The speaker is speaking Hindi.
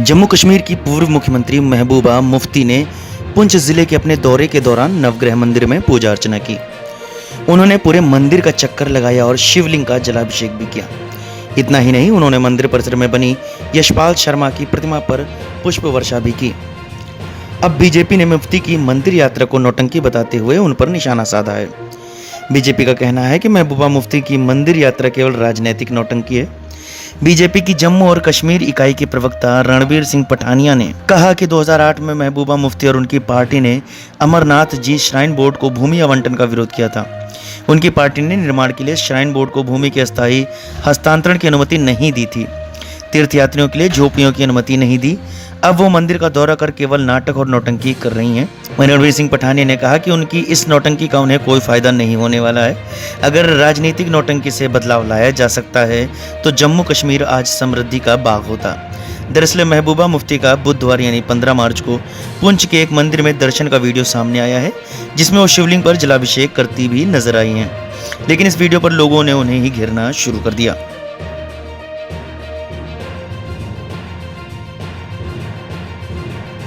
जम्मू कश्मीर की पूर्व मुख्यमंत्री महबूबा मुफ्ती ने पुंछ जिले के अपने दौरे के दौरान नवग्रह मंदिर में पूजा अर्चना की। उन्होंने पूरे मंदिर का चक्कर लगाया और शिवलिंग का जलाभिषेक भी किया। इतना ही नहीं, उन्होंने मंदिर परिसर में बनी यशपाल शर्मा की प्रतिमा पर पुष्प वर्षा भी की। अब बीजेपी ने मुफ्ती की मंदिर यात्रा को नौटंकी बताते हुए उन पर निशाना साधा है। बीजेपी का कहना है कि महबूबा मुफ्ती की मंदिर यात्रा केवल राजनीतिक नौटंकी है। बीजेपी की जम्मू और कश्मीर इकाई के प्रवक्ता रणवीर सिंह पठानिया ने कहा कि 2008 में महबूबा मुफ्ती और उनकी पार्टी ने अमरनाथ जी श्राइन बोर्ड को भूमि आवंटन का विरोध किया था। उनकी पार्टी ने निर्माण के लिए श्राइन बोर्ड को भूमि के अस्थायी हस्तांतरण की अनुमति नहीं दी थी। तीर्थयात्रियों के लिए झोपड़ियों की अनुमति नहीं दी। अब वो मंदिर का दौरा कर केवल नाटक और नौटंकी कर रही हैं। रणवीर सिंह पठानिया ने कहा कि उनकी इस नौटंकी का उन्हें कोई फायदा नहीं होने वाला है। अगर राजनीतिक नौटंकी से बदलाव लाया जा सकता है तो जम्मू कश्मीर आज समृद्धि का बाग होता। दरअसल महबूबा मुफ्ती का बुधवार यानी 15 मार्च को पुंछ के एक मंदिर में दर्शन का वीडियो सामने आया है, जिसमें वो शिवलिंग पर जलाभिषेक करती भी नजर आई हैं। लेकिन इस वीडियो पर लोगों ने उन्हें ही घेरना शुरू कर दिया।